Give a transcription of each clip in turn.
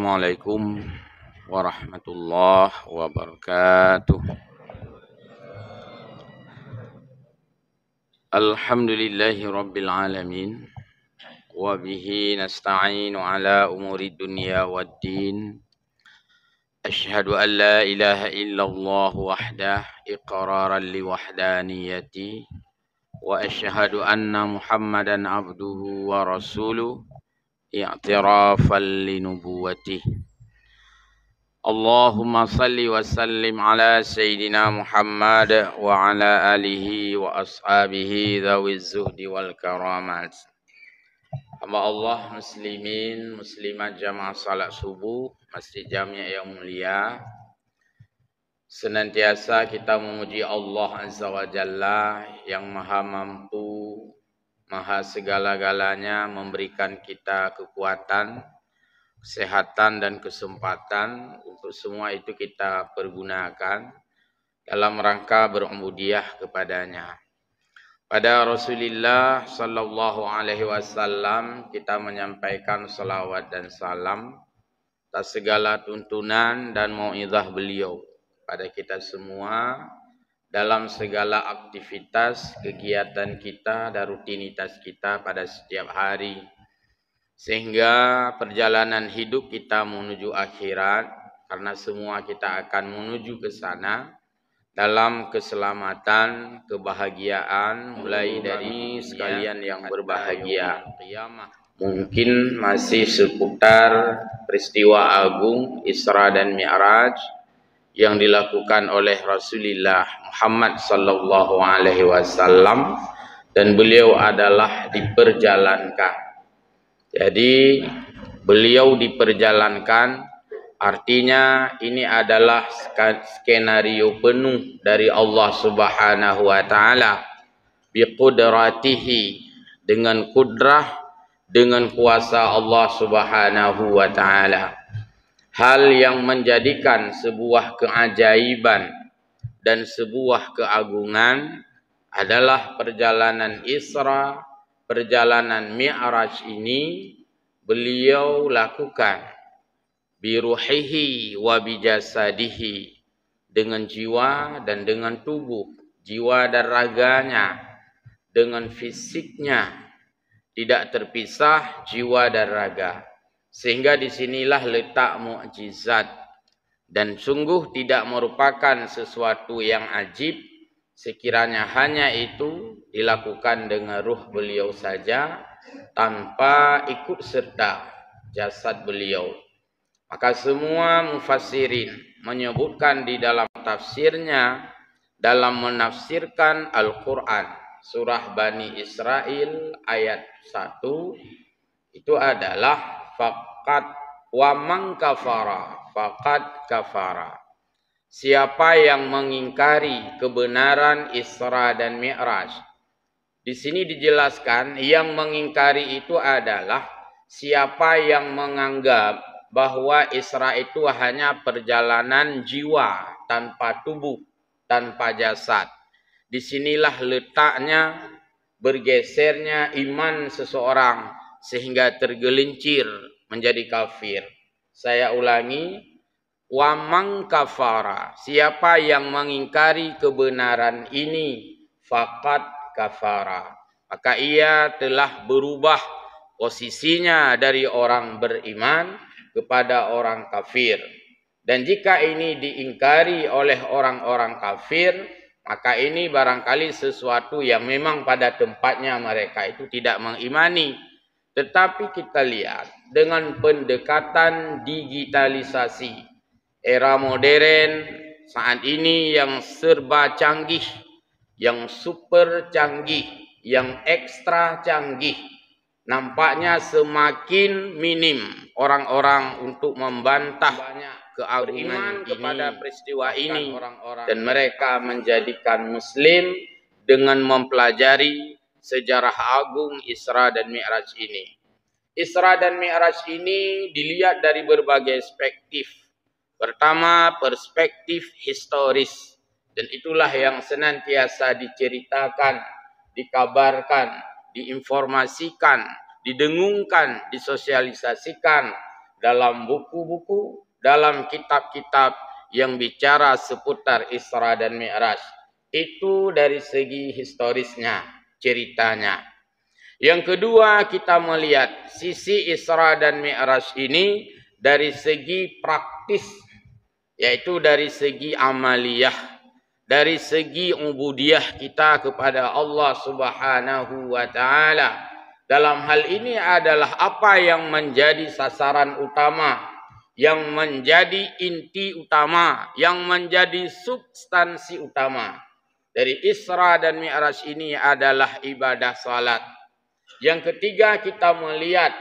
Assalamualaikum warahmatullahi wabarakatuh. Alhamdulillahi rabbil alamin. Wa bihi nasta'inu ala umuri dunya waddin. Ashhadu an la ilaha illallah wahdah iqraran li wahdaniyati. Wa ashhadu anna Muhammadan abduhu wa rasuluh i'tirafan li nubuwwatih. Allahumma salli wa sallim ala Sayyidina Muhammad wa ala alihi wa ashabihi dhawiz zuhdi wal karamat. Hamba Allah muslimin muslimat jamaah salat subuh Masjid Jami' yang mulia, senantiasa kita memuji Allah Azza wa Jalla yang maha mampu, maha segala-galanya, memberikan kita kekuatan, kesehatan dan kesempatan untuk semua itu kita pergunakan dalam rangka berubudiah kepadanya. Pada Rasulullah sallallahu alaihi wasallam kita menyampaikan salawat dan salam atas segala tuntunan dan mau'izah beliau pada kita semua dalam segala aktivitas, kegiatan kita dan rutinitas kita pada setiap hari. Sehingga perjalanan hidup kita menuju akhirat, karena semua kita akan menuju ke sana dalam keselamatan, kebahagiaan, mulai dari sekalian yang berbahagia. Mungkin masih seputar peristiwa agung Isra dan Mi'raj yang dilakukan oleh Rasulullah Muhammad sallallahu alaihi wasallam, dan beliau adalah diperjalankan. Jadi beliau diperjalankan artinya ini adalah skenario penuh dari Allah Subhanahu wa taala biqudratihi, dengan kudrah, dengan kuasa Allah Subhanahu wa taala. Hal yang menjadikan sebuah keajaiban dan sebuah keagungan adalah perjalanan Isra, perjalanan Mi'raj ini beliau lakukan biruhihi wa bijasadihi, dengan jiwa dan dengan tubuh, jiwa dan raganya, dengan fisiknya, tidak terpisah jiwa dan raga. Sehingga disinilah letak mukjizat, dan sungguh tidak merupakan sesuatu yang ajib sekiranya hanya itu dilakukan dengan ruh beliau saja tanpa ikut serta jasad beliau. Maka semua mufassirin menyebutkan di dalam tafsirnya dalam menafsirkan Al-Quran surah Bani Israel ayat 1 itu adalah faqad wa man kafara faqad kafara. Siapa yang mengingkari kebenaran Isra dan Mi'raj. Di sini dijelaskan yang mengingkari itu adalah siapa yang menganggap bahwa Isra itu hanya perjalanan jiwa tanpa tubuh, tanpa jasad. Disinilah letaknya bergesernya iman seseorang sehingga tergelincir menjadi kafir. Saya ulangi, wa man kafara, siapa yang mengingkari kebenaran ini, faqad kafara, maka ia telah berubah posisinya dari orang beriman kepada orang kafir. Dan jika ini diingkari oleh orang-orang kafir, maka ini barangkali sesuatu yang memang pada tempatnya mereka itu tidak mengimani. Tetapi kita lihat dengan pendekatan digitalisasi era modern saat ini yang serba canggih, yang super canggih, yang ekstra canggih, nampaknya semakin minim orang-orang untuk membantah keagungan kepada peristiwa ini, dan mereka menjadikan Muslim dengan mempelajari sejarah agung Isra dan Mi'raj ini. Isra dan Mi'raj ini dilihat dari berbagai perspektif. Pertama, perspektif historis, dan itulah yang senantiasa diceritakan, dikabarkan, diinformasikan, didengungkan, disosialisasikan dalam buku-buku, dalam kitab-kitab yang bicara seputar Isra dan Mi'raj. Itu dari segi historisnya, ceritanya. Yang kedua, kita melihat sisi Isra dan Mi'raj ini dari segi praktis, yaitu dari segi amaliyah, dari segi ubudiyah kita kepada Allah Subhanahu wa taala. Dalam hal ini adalah apa yang menjadi sasaran utama, yang menjadi inti utama, yang menjadi substansi utama dari Isra dan Mi'raj ini adalah ibadah salat. Yang ketiga, kita melihat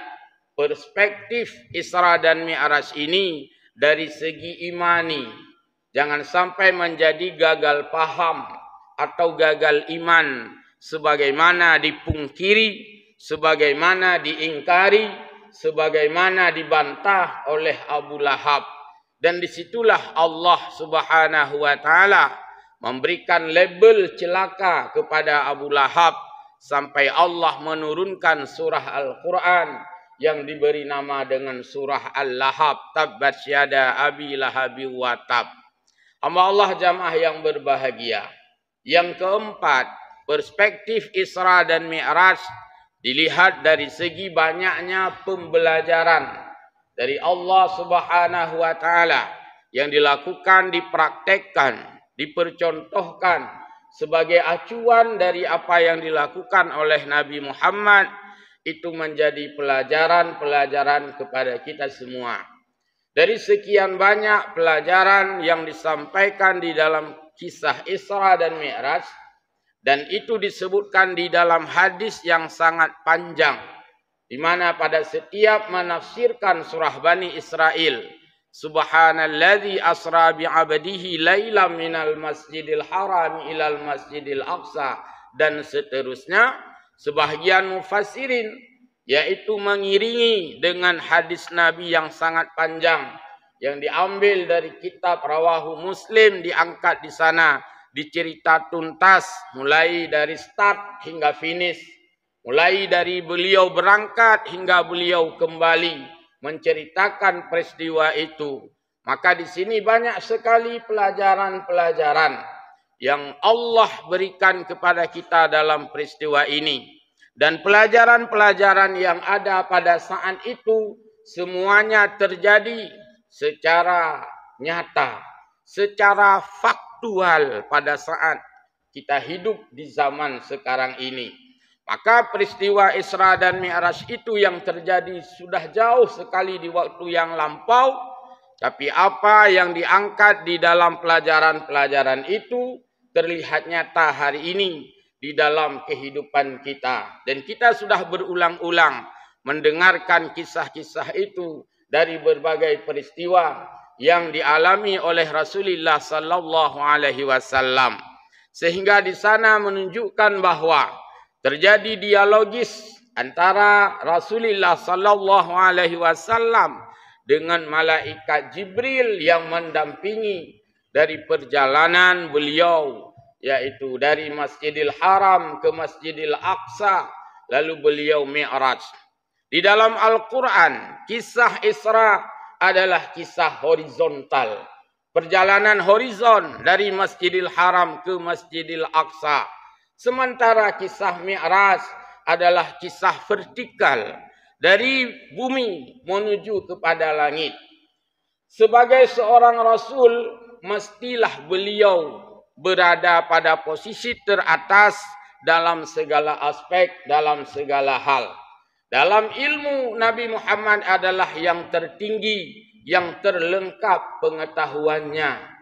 perspektif Isra dan Mi'raj ini dari segi imani. Jangan sampai menjadi gagal paham atau gagal iman sebagaimana dipungkiri, sebagaimana diingkari, sebagaimana dibantah oleh Abu Lahab. Dan disitulah Allah Subhanahu wa taala memberikan label celaka kepada Abu Lahab sampai Allah menurunkan surah Al-Quran yang diberi nama dengan surah Al-Lahab, tabbat yada abi lahabi wa tab. Hamba Allah jamaah yang berbahagia. Yang keempat, perspektif Isra dan Mi'raj dilihat dari segi banyaknya pembelajaran dari Allah Subhanahu wa taala yang dilakukan, dipraktekkan, dipercontohkan sebagai acuan dari apa yang dilakukan oleh Nabi Muhammad. Itu menjadi pelajaran-pelajaran kepada kita semua. Dari sekian banyak pelajaran yang disampaikan di dalam kisah Isra dan Mi'raj, dan itu disebutkan di dalam hadis yang sangat panjang, di mana pada setiap menafsirkan surah Bani Israel, Subhanalladzi asra bi'abdihi lailam minal masjidil haram ilal masjidil aqsa, dan seterusnya, sebahagian mufassirin yaitu mengiringi dengan hadis Nabi yang sangat panjang yang diambil dari kitab Rawahu Muslim, diangkat di sana, dicerita tuntas mulai dari start hingga finish, mulai dari beliau berangkat hingga beliau kembali menceritakan peristiwa itu. Maka di sini banyak sekali pelajaran-pelajaran yang Allah berikan kepada kita dalam peristiwa ini. Dan pelajaran-pelajaran yang ada pada saat itu semuanya terjadi secara nyata, secara faktual pada saat kita hidup di zaman sekarang ini. Maka peristiwa Isra dan Mi'raj itu yang terjadi sudah jauh sekali di waktu yang lampau. Tapi apa yang diangkat di dalam pelajaran-pelajaran itu terlihat nyata hari ini di dalam kehidupan kita. Dan kita sudah berulang-ulang mendengarkan kisah-kisah itu dari berbagai peristiwa yang dialami oleh Rasulullah sallallahu alaihi wasallam. Sehingga di sana menunjukkan bahwa terjadi dialogis antara Rasulullah sallallahu alaihi wasallam dengan malaikat Jibril yang mendampingi dari perjalanan beliau, yaitu dari Masjidil Haram ke Masjidil Aqsa, lalu beliau Mi'raj. Di dalam Al-Quran, kisah Isra adalah kisah horizontal. Perjalanan horizon dari Masjidil Haram ke Masjidil Aqsa. Sementara kisah Mi'raj adalah kisah vertikal dari bumi menuju kepada langit. Sebagai seorang Rasul, mestilah beliau berada pada posisi teratas dalam segala aspek, dalam segala hal. Dalam ilmu, Nabi Muhammad adalah yang tertinggi, yang terlengkap pengetahuannya.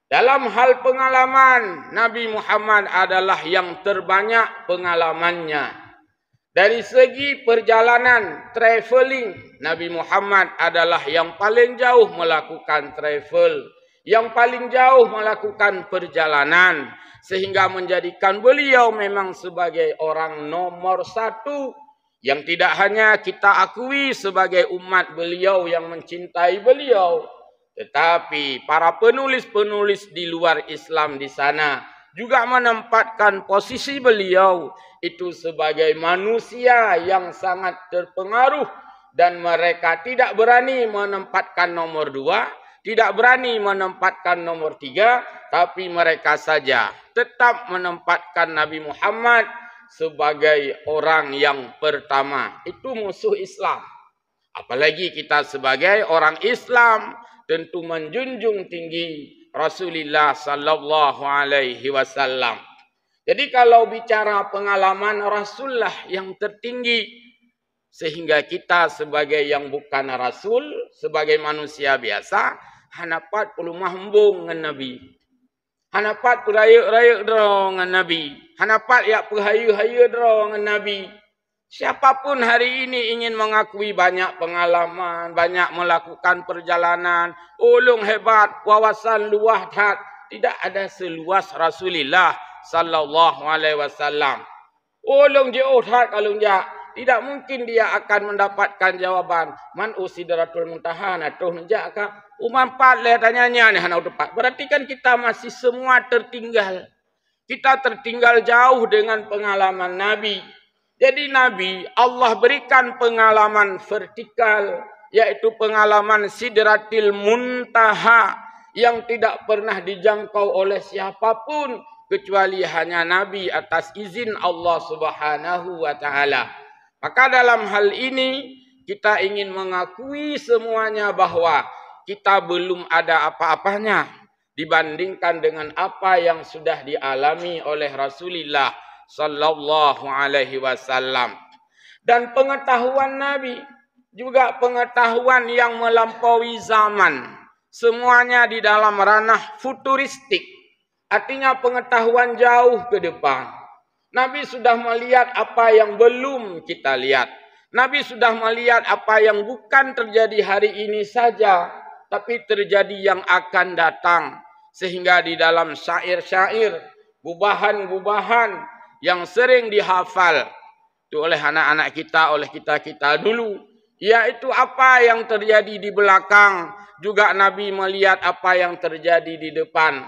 Dalam hal pengalaman, Nabi Muhammad adalah yang terbanyak pengalamannya. Dari segi perjalanan, traveling, Nabi Muhammad adalah yang paling jauh melakukan travel, yang paling jauh melakukan perjalanan, sehingga menjadikan beliau memang sebagai orang nomor satu yang tidak hanya kita akui sebagai umat beliau yang mencintai beliau, tetapi para penulis-penulis di luar Islam di sana juga menempatkan posisi beliau itu sebagai manusia yang sangat terpengaruh dan mereka tidak berani menempatkan nomor 2, tidak berani menempatkan nomor 3, tapi mereka saja tetap menempatkan Nabi Muhammad sebagai orang yang pertama. Itu musuh Islam. Apalagi kita sebagai orang Islam tentu menjunjung tinggi Rasulullah sallallahu alaihi wasallam. Jadi kalau bicara pengalaman Rasulullah yang tertinggi, sehingga kita sebagai yang bukan Rasul, sebagai manusia biasa, hanapat perlu mahmbung dengan Nabi. Hanapat peraya-raya dengan Nabi. Hanapat ya perhaya-haya dengan Nabi. Siapapun hari ini ingin mengakui banyak pengalaman, banyak melakukan perjalanan, ulung hebat, wawasan luas, tidak ada seluas Rasulullah sallallahu alaihi wasallam. Ulung jauh kalau dia tidak mungkin dia akan mendapatkan jawaban man usidratul muntaha natuh njaka umampat le tanyanya ni hanau tepat. Berarti kan kita masih semua tertinggal. Kita tertinggal jauh dengan pengalaman Nabi. Jadi Nabi Allah berikan pengalaman vertikal, yaitu pengalaman sidratil muntaha yang tidak pernah dijangkau oleh siapapun kecuali hanya Nabi atas izin Allah Subhanahu wa taala. Maka dalam hal ini kita ingin mengakui semuanya bahwa kita belum ada apa-apanya dibandingkan dengan apa yang sudah dialami oleh Rasulullah sallallahu alaihi wasallam. Dan pengetahuan Nabi juga pengetahuan yang melampaui zaman. Semuanya di dalam ranah futuristik. Artinya pengetahuan jauh ke depan. Nabi sudah melihat apa yang belum kita lihat. Nabi sudah melihat apa yang bukan terjadi hari ini saja, tapi terjadi yang akan datang. Sehingga di dalam syair-syair, gubahan-gubahan yang sering dihafal itu oleh anak-anak kita, oleh kita-kita dulu, yaitu apa yang terjadi di belakang, juga Nabi melihat apa yang terjadi di depan.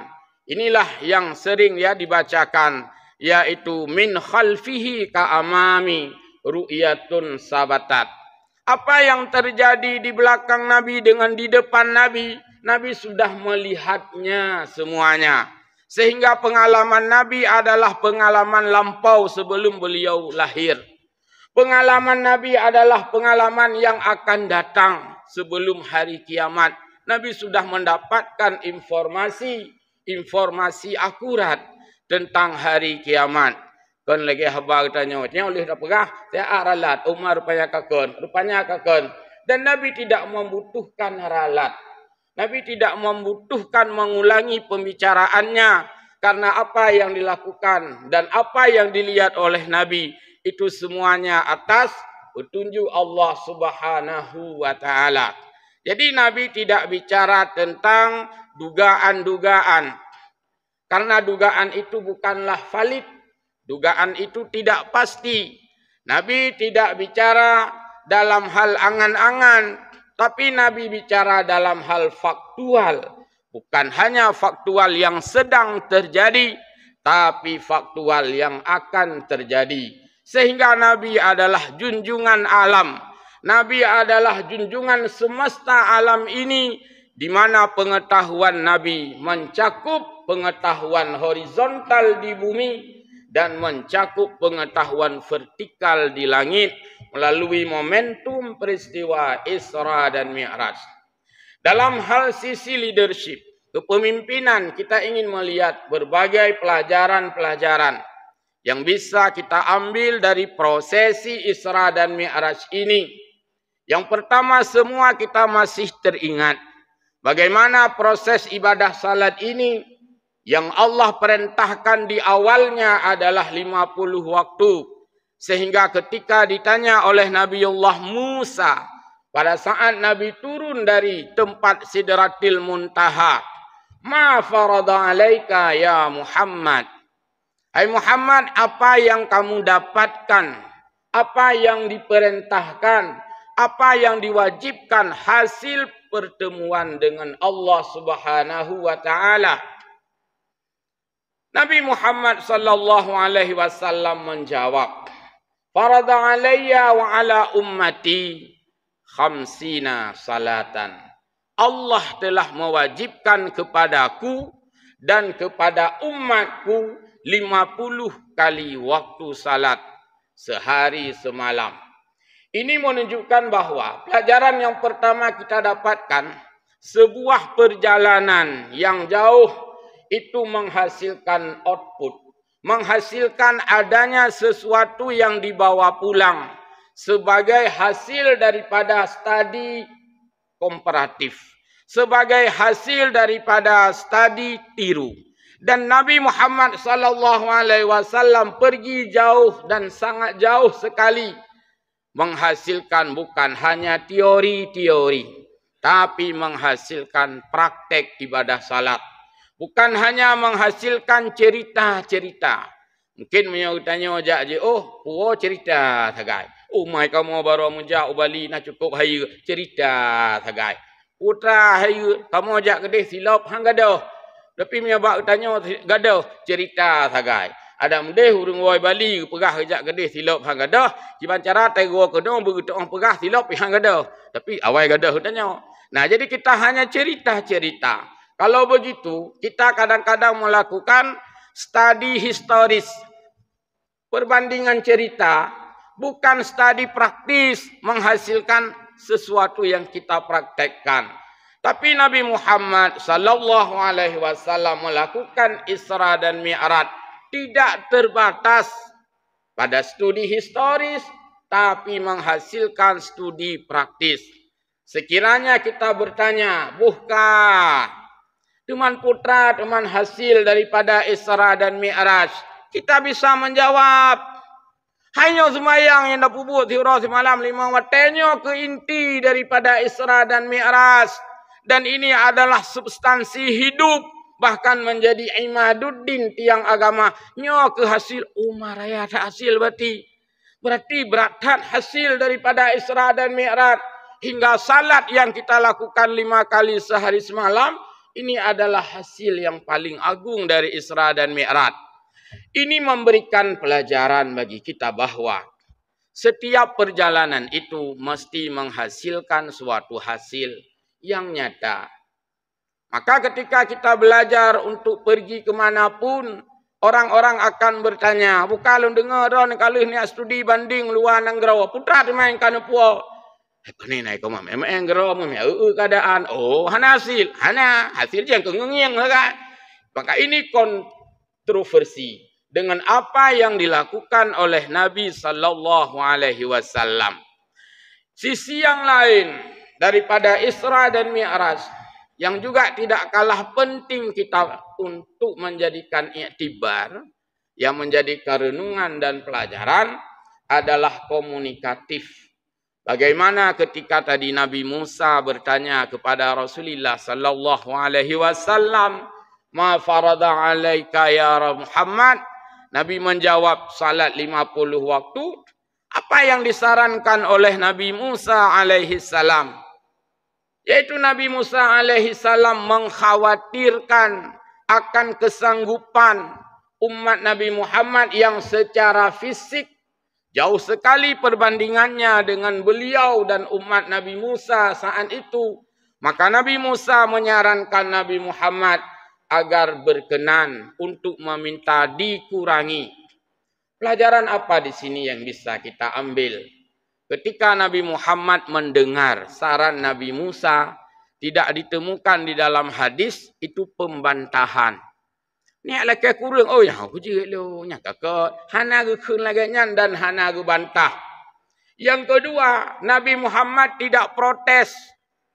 Inilah yang sering ya dibacakan, yaitu min khalfihi ka amami ru'yatun sabatat. Apa yang terjadi di belakang Nabi dengan di depan Nabi, Nabi sudah melihatnya semuanya. Sehingga pengalaman Nabi adalah pengalaman lampau sebelum beliau lahir. Pengalaman Nabi adalah pengalaman yang akan datang sebelum hari kiamat. Nabi sudah mendapatkan informasi akurat tentang hari kiamat. Kan lagi habar tanya, oleh dah perah, saya ralat, Umar rupanya kakon. Dan Nabi tidak membutuhkan ralat. Nabi tidak membutuhkan mengulangi pembicaraannya karena apa yang dilakukan dan apa yang dilihat oleh Nabi itu semuanya atas petunjuk Allah Subhanahu wa taala. Jadi Nabi tidak bicara tentang dugaan-dugaan. Karena dugaan itu bukanlah valid. Dugaan itu tidak pasti. Nabi tidak bicara dalam hal angan-angan. Tapi Nabi bicara dalam hal faktual. Bukan hanya faktual yang sedang terjadi, tapi faktual yang akan terjadi. Sehingga Nabi adalah junjungan alam. Nabi adalah junjungan semesta alam ini, di mana pengetahuan Nabi mencakup pengetahuan horizontal di bumi dan mencakup pengetahuan vertikal di langit melalui momentum peristiwa Isra dan Mi'raj. Dalam hal sisi leadership, kepemimpinan, kita ingin melihat berbagai pelajaran-pelajaran yang bisa kita ambil dari prosesi Isra dan Mi'raj ini. Yang pertama, semua kita masih teringat bagaimana proses ibadah salat ini yang Allah perintahkan di awalnya adalah 50 waktu. Sehingga ketika ditanya oleh Nabiullah Musa, pada saat Nabi turun dari tempat Sidratil Muntaha, ma farada alaika ya Muhammad. Hai Muhammad, apa yang kamu dapatkan? Apa yang diperintahkan? Apa yang diwajibkan hasil pertemuan dengan Allah Subhanahu wa taala? Nabi Muhammad sallallahu alaihi wasallam menjawab, farada alayya wa ala ummati khamsina salatan. Allah telah mewajibkan kepadaku dan kepada umatku 50 kali waktu salat sehari semalam. Ini menunjukkan bahawa pelajaran yang pertama kita dapatkan, sebuah perjalanan yang jauh itu menghasilkan output, menghasilkan adanya sesuatu yang dibawa pulang sebagai hasil daripada studi komparatif, sebagai hasil daripada studi tiru. Dan Nabi Muhammad sallallahu alaihi wasallam pergi jauh dan sangat jauh sekali menghasilkan bukan hanya teori-teori, tapi menghasilkan praktek ibadah salat. Bukan hanya menghasilkan cerita-cerita. Mungkin punya tanya ojak je, oh, puo cerita sagai. Oh, mai kamu baru menjak ubali nak cukup hari cerita sagai. Putra hari kamu ojak kedih silap hang gadoh. Tapi punya bak tanya gadoh cerita sagai. Ada mendeh urung woi Bali pegah kejak gedeh silap hang gadah. Ciban cara tego kedong begitu orang pegah silap hang gadah. Tapi awai gadah tanya. Nah, jadi kita hanya cerita-cerita. Kalau begitu, kita kadang-kadang melakukan studi historis. Perbandingan cerita, bukan studi praktis menghasilkan sesuatu yang kita praktekkan. Tapi Nabi Muhammad sallallahu alaihi wasallam melakukan Isra dan Mi'raj tidak terbatas pada studi historis, tapi menghasilkan studi praktis. Sekiranya kita bertanya, bukan teman putra, teman hasil daripada Isra dan Mi'raj, kita bisa menjawab. Hanya semayang yang dah pubut tiura semalam 5 waktunya ke inti daripada Isra dan Mi'raj. Dan ini adalah substansi hidup. Bahkan menjadi imaduddin tiang agama. Nyo ke hasil umaraya tak hasil berarti. Berarti berathat hasil daripada Isra dan Mi'raj. Hingga salat yang kita lakukan 5 kali sehari semalam. Ini adalah hasil yang paling agung dari Isra dan Mi'raj. Ini memberikan pelajaran bagi kita bahawa setiap perjalanan itu mesti menghasilkan suatu hasil yang nyata. Maka ketika kita belajar untuk pergi kemanapun, orang-orang akan bertanya, bukan lu dengar dah kalau ni studi banding luar negara, putra tu main kan puo. Apa ni naik kau memang negara memang keadaan. Oh, hana hasil yang kengeng kan. Maka ini kontroversi dengan apa yang dilakukan oleh Nabi sallallahu alaihi wasallam. Sisi yang lain daripada Isra dan Mi'raj yang juga tidak kalah penting kita untuk menjadikan iktibar, yang menjadi renungan dan pelajaran adalah komunikatif. Bagaimana ketika tadi Nabi Musa bertanya kepada Rasulullah sallallahu alaihi wasallam, "Ma farada 'alaika ya Muhammad?" Nabi menjawab salat 50 waktu. Apa yang disarankan oleh Nabi Musa alaihi salam? Yaitu Nabi Musa alaihi salam mengkhawatirkan akan kesanggupan umat Nabi Muhammad yang secara fisik jauh sekali perbandingannya dengan beliau dan umat Nabi Musa saat itu. Maka Nabi Musa menyarankan Nabi Muhammad agar berkenan untuk meminta dikurangi. Pelajaran apa di sini yang bisa kita ambil? Ketika Nabi Muhammad mendengar saran Nabi Musa, tidak ditemukan di dalam hadis, itu pembantahan. Ni laki kurang, oh ya aku jerit lu, nya kakak, hana gekun lagi nyan dan hana gebantah. Yang kedua, Nabi Muhammad tidak protes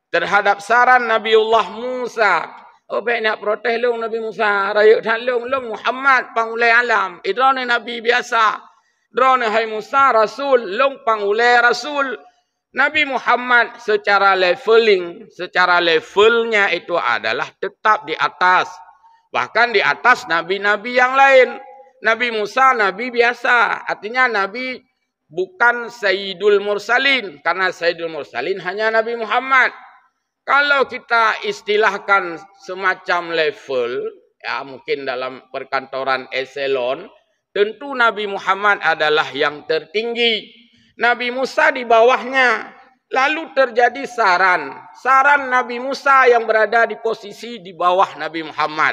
terhadap saran Nabiullah Musa. Oh baik nak protes lu Nabi Musa, raya tak lu Muhammad pangulai alam. Itu ni Nabi biasa. Drone hai Musa Rasul, long pangulai Rasul. Nabi Muhammad secara levelnya itu adalah tetap di atas. Bahkan di atas nabi-nabi yang lain. Nabi Musa nabi biasa. Artinya nabi bukan Sayyidul Mursalin. Karena Sayyidul Mursalin hanya Nabi Muhammad. Kalau kita istilahkan semacam level, ya mungkin dalam perkantoran eselon, tentu Nabi Muhammad adalah yang tertinggi. Nabi Musa di bawahnya. Lalu terjadi saran Nabi Musa yang berada di posisi di bawah Nabi Muhammad.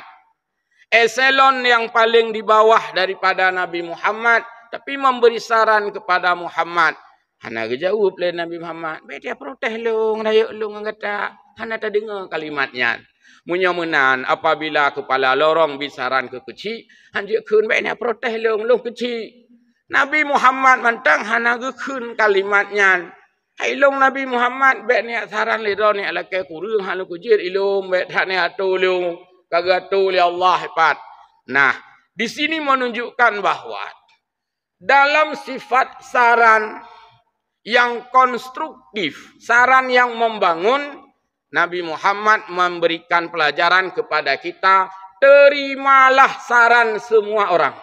Eselon yang paling di bawah daripada Nabi Muhammad, tapi memberi saran kepada Muhammad. Hana jawab oleh Nabi Muhammad. Dia protes long, rayuk long kata. Hana tak dengar kalimatnya. Munyamunan apabila kepala lorong bisaran ke kecil, hanjik kun baik dia protes long kecil. Nabi Muhammad mantang hana gekun kalimatnya. Hai long Nabi Muhammad baik niat saran lido ni ala ke kurung halu kujir ilung baik tak ni atulung kagatu li Allah hebat. Nah, di sini menunjukkan bahwa dalam sifat saran yang konstruktif, saran yang membangun, Nabi Muhammad memberikan pelajaran kepada kita, terimalah saran semua orang.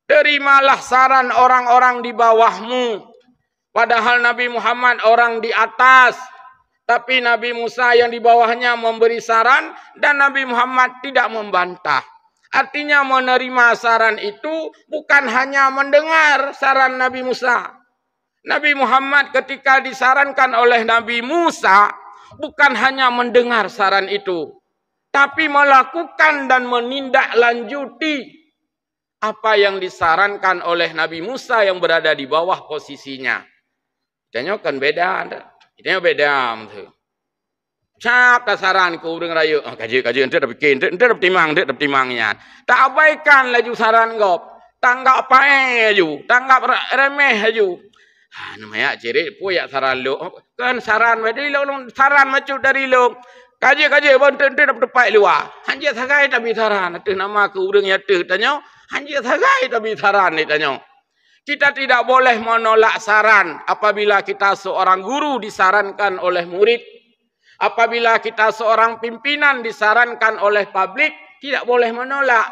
Terimalah saran orang-orang di bawahmu. Padahal Nabi Muhammad orang di atas. Tapi Nabi Musa yang di bawahnya memberi saran dan Nabi Muhammad tidak membantah. Artinya menerima saran itu bukan hanya mendengar saran Nabi Musa. Nabi Muhammad ketika disarankan oleh Nabi Musa bukan hanya mendengar saran itu. Tapi melakukan dan menindaklanjuti apa yang disarankan oleh Nabi Musa yang berada di bawah posisinya. Tanya kan beda, tanya beda tu. Cap saran ku urang rayu, kaji ente dah bikin, ente dah timangnya. Tak abaikan laju saran gop, tanggap pae aju, tanggap remeh aju. Namanya ciri puyak saran lu, kan saran dari lu, saran macu dari lu. Kaji ente dah tepai luar. Hanya sagai tapi saran, tu nama ku urang ya tu tanya. Hanya sagai tapi saran ni tanya. Kita tidak boleh menolak saran apabila kita seorang guru disarankan oleh murid. Apabila kita seorang pimpinan disarankan oleh publik, tidak boleh menolak.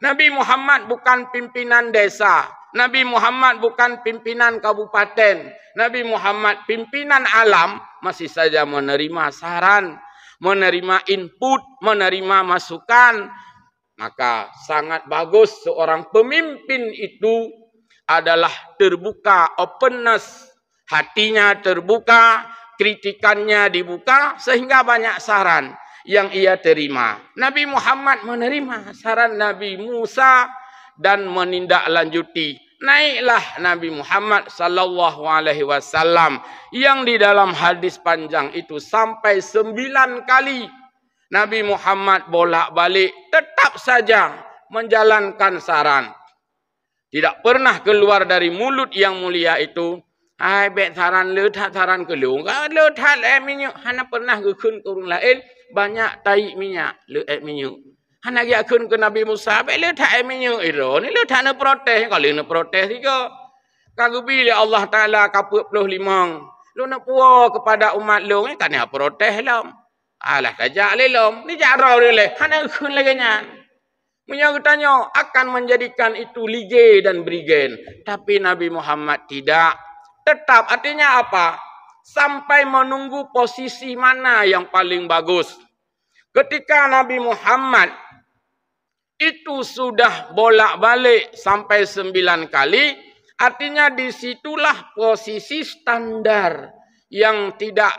Nabi Muhammad bukan pimpinan desa. Nabi Muhammad bukan pimpinan kabupaten. Nabi Muhammad pimpinan alam, masih saja menerima saran, menerima input, menerima masukan. Maka sangat bagus seorang pemimpin itu adalah terbuka, openness, hatinya terbuka, kritikannya dibuka sehingga banyak saran yang ia terima. Nabi Muhammad menerima saran Nabi Musa dan menindaklanjuti. Naiklah Nabi Muhammad sallallahu alaihi wasallam yang di dalam hadis panjang itu sampai 9 kali Nabi Muhammad bolak-balik tetap saja menjalankan saran. Tidak pernah keluar dari mulut yang mulia itu. Hai bet saran le tak saran ke lu. Le tak le minyak. Hana pernah gekun ke orang lain. Banyak taik minyak. Le minyak. Hana gekun ke Nabi Musa. Bet le tak minyak itu. Ni le tak nak protes. Kalau nak protes juga. Kalau bila Allah Ta'ala kaput 25. Lu nak puas kepada umat lu. Ni tak nak protes lah. Alah tajak le lu. Ni jarau le. Hana gekun lagi nyan. Punya tanya akan menjadikan itu lige dan brigen. Tapi Nabi Muhammad tidak. Tetap artinya apa? Sampai menunggu posisi mana yang paling bagus. Ketika Nabi Muhammad itu sudah bolak-balik sampai 9 kali. Artinya disitulah posisi standar yang tidak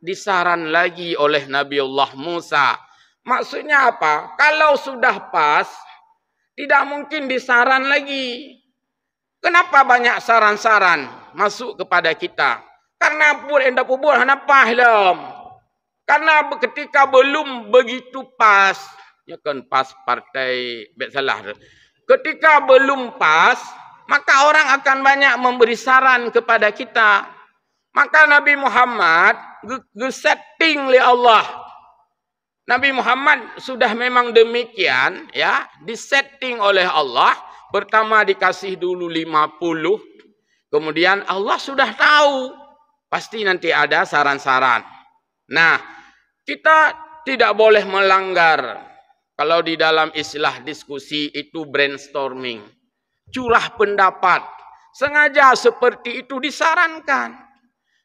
disaran lagi oleh Nabiullah Musa. Maksudnya apa? Kalau sudah pas, tidak mungkin disaran lagi. Kenapa banyak saran-saran masuk kepada kita? Karena pun endak pubur hana pahlam. Karena ketika belum begitu pas, ya kan pas partai bet salah. Ketika belum pas, maka orang akan banyak memberi saran kepada kita. Maka Nabi Muhammad setting oleh Allah. Nabi Muhammad sudah memang demikian, ya, disetting oleh Allah. Pertama dikasih dulu 50. Kemudian Allah sudah tahu. Pasti nanti ada saran-saran. Nah, kita tidak boleh melanggar. Kalau di dalam istilah diskusi itu brainstorming. Curah pendapat. Sengaja seperti itu disarankan.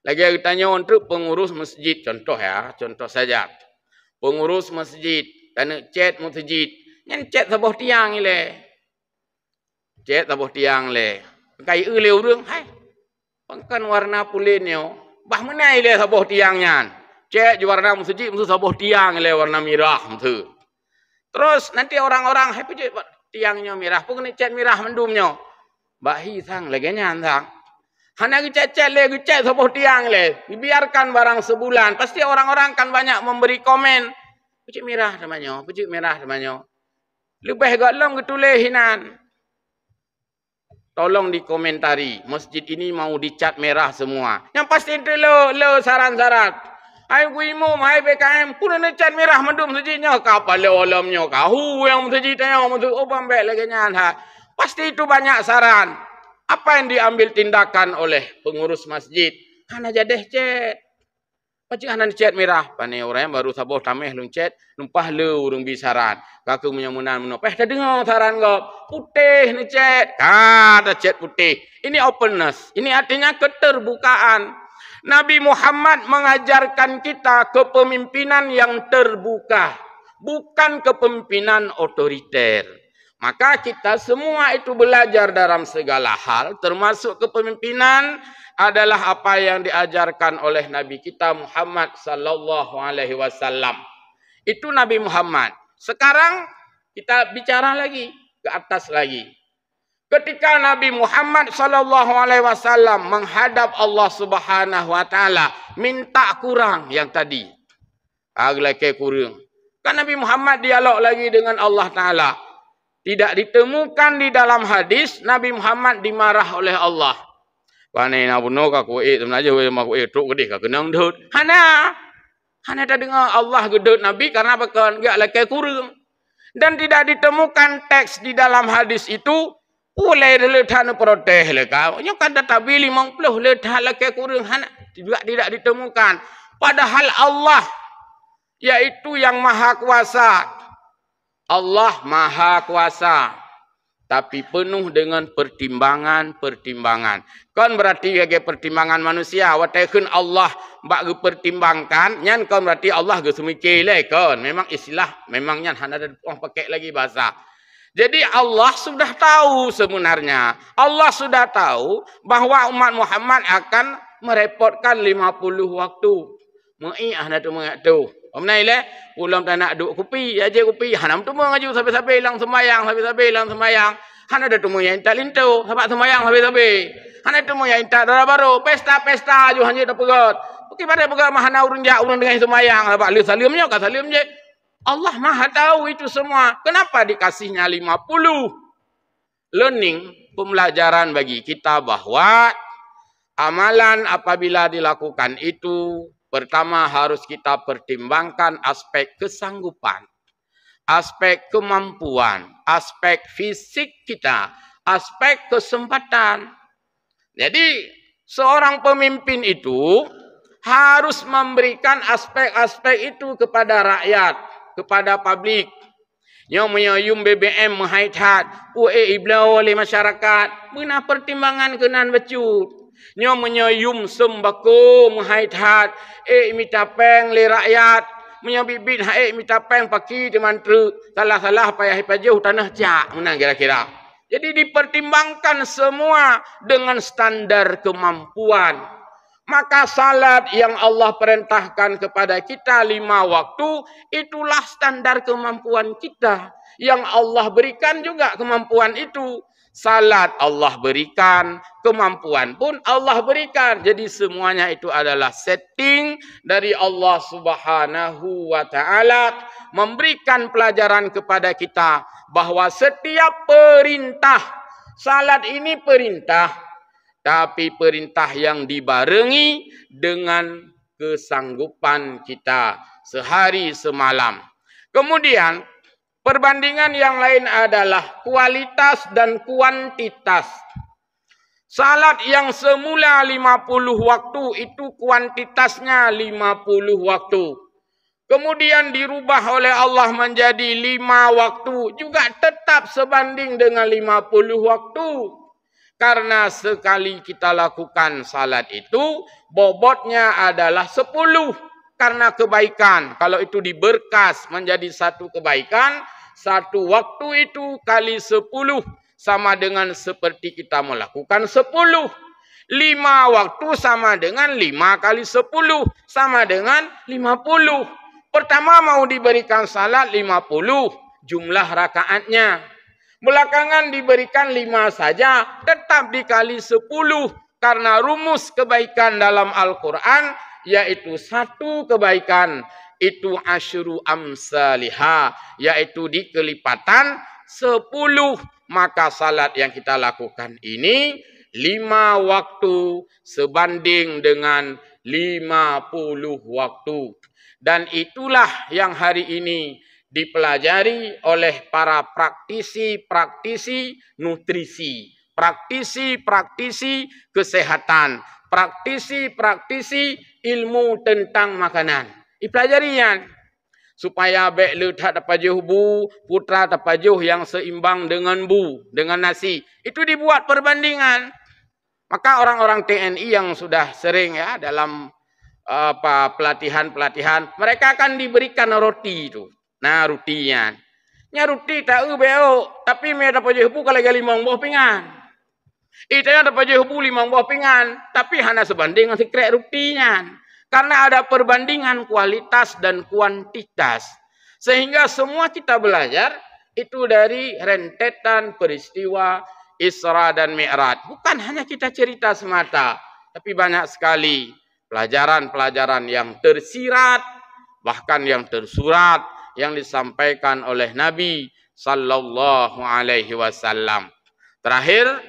Lagi kita tanya untuk pengurus masjid. Contoh ya, contoh saja. Pengurus masjid, dan chat masjid, yang chat sebuah tiang le, chat sebuah tiang le, kayak leu rung, hai, pangkan warna pulenyo, bah menai le sabuh tiangnya. Cek je warna masjid mesti sabuh tiang le warna merah tu. Terus nanti orang-orang happy je tiangnya merah pun kena cat merah mendumnya. Bahi sang lagi nyantang. Hana cat le cat sabuh tiang le. Dibiarkan barang sebulan. Pasti orang-orang kan banyak memberi komen. Pucuk merah namanya, pucuk merah namanya. Lebih galam ketuleh hinan. Tolong dikomentari. Masjid ini mau dicat merah semua. Yang pasti itu lo saran-saran. Hai Guimum, hai BKM, pun nak cat merah mendum masjidnya. Kapal le olamnya, kau yang masjidnya, oh bambek lagi nyanha. Pasti itu banyak saran. Apa yang diambil tindakan oleh pengurus masjid? Hana jadeh cet. Pacik hana cat merah. Pane orang yang baru sabuh tameh lung cat, numpah le urung bisaran. Kaku menyamunan menopeh. Dah dengar saran kau. Putih ni cat. Ada cat putih. Ini openness. Ini artinya keterbukaan. Nabi Muhammad mengajarkan kita kepemimpinan yang terbuka. Bukan kepemimpinan otoriter. Maka kita semua itu belajar dalam segala hal. Termasuk kepemimpinan adalah apa yang diajarkan oleh Nabi kita Muhammad sallallahu alaihi wasallam. Itu Nabi Muhammad. Sekarang kita bicara lagi ke atas lagi. Ketika Nabi Muhammad sallallahu alaihi wasallam menghadap Allah Subhanahu wa taala, minta kurang yang tadi. Aglake kurang. Kan Nabi Muhammad dialog lagi dengan Allah taala. Tidak ditemukan di dalam hadis Nabi Muhammad dimarah oleh Allah. Pane na buno ka ku sebenarnya we mak we tuk gede ka kenang deut. Hana dah dengar Allah gedut Nabi karena bekan gak lake kurang. Dan tidak ditemukan teks di dalam hadis itu. Ulai letan protes leka. Nya kata tabi 50 letan lake kurang hana juga tidak ditemukan. Padahal Allah yaitu yang maha kuasa. Allah maha kuasa. Tapi penuh dengan pertimbangan-pertimbangan. Kan berarti sebagai pertimbangan manusia. Wataikun Allah bak pertimbangkan. Nyan kan berarti Allah ge semikir le kan. Memang istilah. Memangnya hana ada orang pakai lagi bahasa. Jadi Allah sudah tahu sebenarnya. Allah sudah tahu bahwa umat Muhammad akan merepotkan 50 waktu. Mai hana tu mengatu. Omnai le ulam tak nak duk kopi, aje kopi. Hana tu mengaju sampai-sampai hilang sembayang, sampai-sampai hilang sembayang. Hana ada tu yang tak lintu, sebab sembayang sampai-sampai. Hana tu yang tak darah baru, pesta-pesta ju hanya dah pegat. Okey pada pegat mahana urun ja urun dengan sembayang, sebab lu salimnya ka salim je. Allah Maha tahu itu semua. Kenapa dikasihnya 50? Learning, pembelajaran bagi kita bahwa amalan apabila dilakukan itu, pertama harus kita pertimbangkan aspek kesanggupan, aspek kemampuan, aspek fisik kita, aspek kesempatan. Jadi, seorang pemimpin itu harus memberikan aspek-aspek itu kepada rakyat. Kepada publik. Yang menyayum BBM menghaitat. Iblau oleh masyarakat. Bina pertimbangan kenan becut. Yang menyayum sembako menghaitat. Minta peng le rakyat. Menyabibit minta peng paki di mantra. Salah-salah payah pajauh tanah jak. Menang kira-kira. Jadi dipertimbangkan semua dengan standar kemampuan. Maka salat yang Allah perintahkan kepada kita 5 waktu, itulah standar kemampuan kita. Yang Allah berikan juga kemampuan itu. Salat Allah berikan, kemampuan pun Allah berikan. Jadi semuanya itu adalah setting dari Allah Subhanahu wa taala memberikan pelajaran kepada kita bahwa setiap perintah, salat ini perintah, tapi perintah yang dibarengi dengan kesanggupan kita sehari semalam. Kemudian perbandingan yang lain adalah kualitas dan kuantitas. Salat yang semula 50 waktu itu kuantitasnya 50 waktu. Kemudian dirubah oleh Allah menjadi 5 waktu. Juga tetap sebanding dengan 50 waktu. Karena sekali kita lakukan salat itu, bobotnya adalah 10. Karena kebaikan. Kalau itu diberkas menjadi satu kebaikan, satu waktu itu kali 10. Sama dengan seperti kita melakukan 10. 5 waktu sama dengan 5 kali 10. Sama dengan 50. Pertama mau diberikan salat 50. Jumlah rakaatnya. Belakangan diberikan 5 saja. Tetap dikali 10. Karena rumus kebaikan dalam Al-Quran. Yaitu 1 kebaikan. Itu asyru amsalihah. Yaitu dikelipatan 10. Maka salat yang kita lakukan ini 5 waktu sebanding dengan 50 waktu. Dan itulah yang hari ini dipelajari oleh para praktisi-praktisi nutrisi, praktisi-praktisi kesehatan, praktisi-praktisi ilmu tentang makanan. Dipelajarinya supaya baik le tak dapat juh bu, putra dapat juh yang seimbang dengan bu, dengan nasi. Itu dibuat perbandingan. Maka orang-orang TNI yang sudah sering ya dalam pelatihan-pelatihan, mereka akan diberikan roti itu. Nah, rotinya. Nya roti tak beo, tapi me dapat juh bu kalau 5 buah pinggan. Itanya dapat juh bu 5 buah pinggan, tapi hanya sebanding dengan sekrek rotinya. Karena ada perbandingan kualitas dan kuantitas. Sehingga semua kita belajar itu dari rentetan peristiwa Isra dan Mi'raj. Bukan hanya kita cerita semata. Tapi banyak sekali pelajaran-pelajaran yang tersirat. Bahkan yang tersurat. Yang disampaikan oleh Nabi Sallallahu Alaihi Wasallam. Terakhir,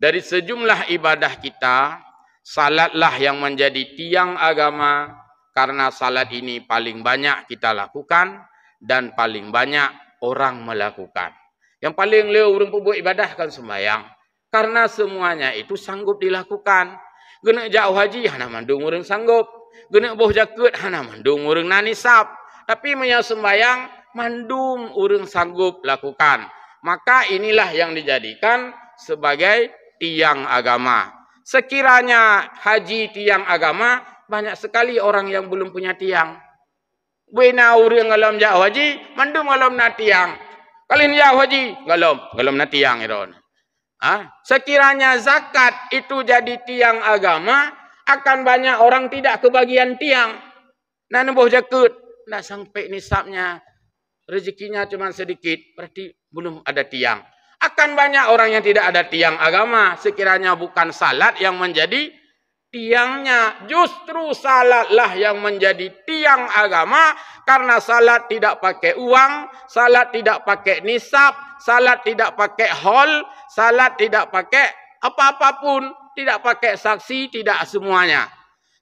dari sejumlah ibadah kita, salatlah yang menjadi tiang agama karena salat ini paling banyak kita lakukan dan paling banyak orang melakukan. Yang paling leu urang buat ibadah kan sembahyang. Karena semuanya itu sanggup dilakukan. Gena jauh haji hana mandung urang sanggup. Gena boh jakut hana mandung urang nanisab. Tapi menyang sembahyang mandung urang sanggup lakukan. Maka inilah yang dijadikan sebagai tiang agama. Sekiranya haji tiang agama, banyak sekali orang yang belum punya tiang. Wena urang ngalam jauh haji, mandum ngalam na tiang. Kalian jauh haji, ngalam na tiang iron. Sekiranya zakat itu jadi tiang agama, akan banyak orang tidak kebagian tiang. Nah, nembah jakut, nak sampai nisabnya, rezekinya cuma sedikit, berarti belum ada tiang. Akan banyak orang yang tidak ada tiang agama. Sekiranya bukan salat yang menjadi tiangnya. Justru salatlah yang menjadi tiang agama. Karena salat tidak pakai uang. Salat tidak pakai nisab. Salat tidak pakai hol. Salat tidak pakai apa-apapun. Tidak pakai saksi. Tidak semuanya.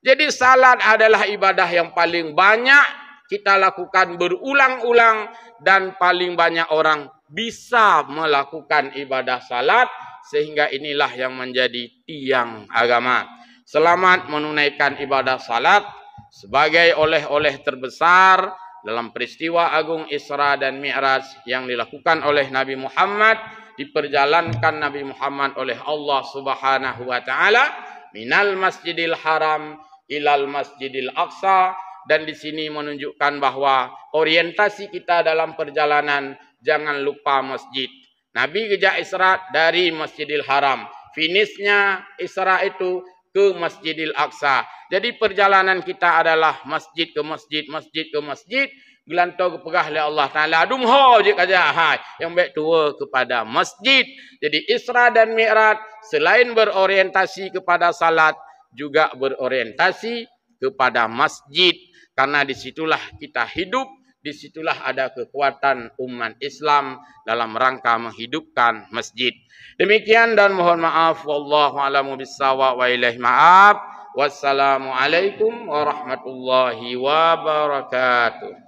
Jadi salat adalah ibadah yang paling banyak kita lakukan berulang-ulang. Dan paling banyak orang bisa melakukan ibadah salat sehingga inilah yang menjadi tiang agama. Selamat menunaikan ibadah salat sebagai oleh-oleh terbesar dalam peristiwa agung Isra dan Mi'raj yang dilakukan oleh Nabi Muhammad, diperjalankan Nabi Muhammad oleh Allah Subhanahu wa taala minal Masjidil Haram ilal Masjidil Aqsa. Dan di sini menunjukkan bahwa orientasi kita dalam perjalanan jangan lupa masjid. Nabi gejak Isra dari Masjidil Haram. Finishnya Isra itu ke Masjidil Aqsa. Jadi perjalanan kita adalah masjid ke masjid, masjid ke masjid. Gelantau kepegah oleh Allah Ta'ala. Dumho je kaja. Yang baik tua kepada masjid. Jadi Isra dan Mi'raj selain berorientasi kepada salat, juga berorientasi kepada masjid. Karena disitulah kita hidup, disitulah ada kekuatan umat Islam dalam rangka menghidupkan masjid. Demikian dan mohon maaf. Wallahu a'lamu bissawab wa ilaihi ma'ab. Wassalamualaikum warahmatullahi wabarakatuh.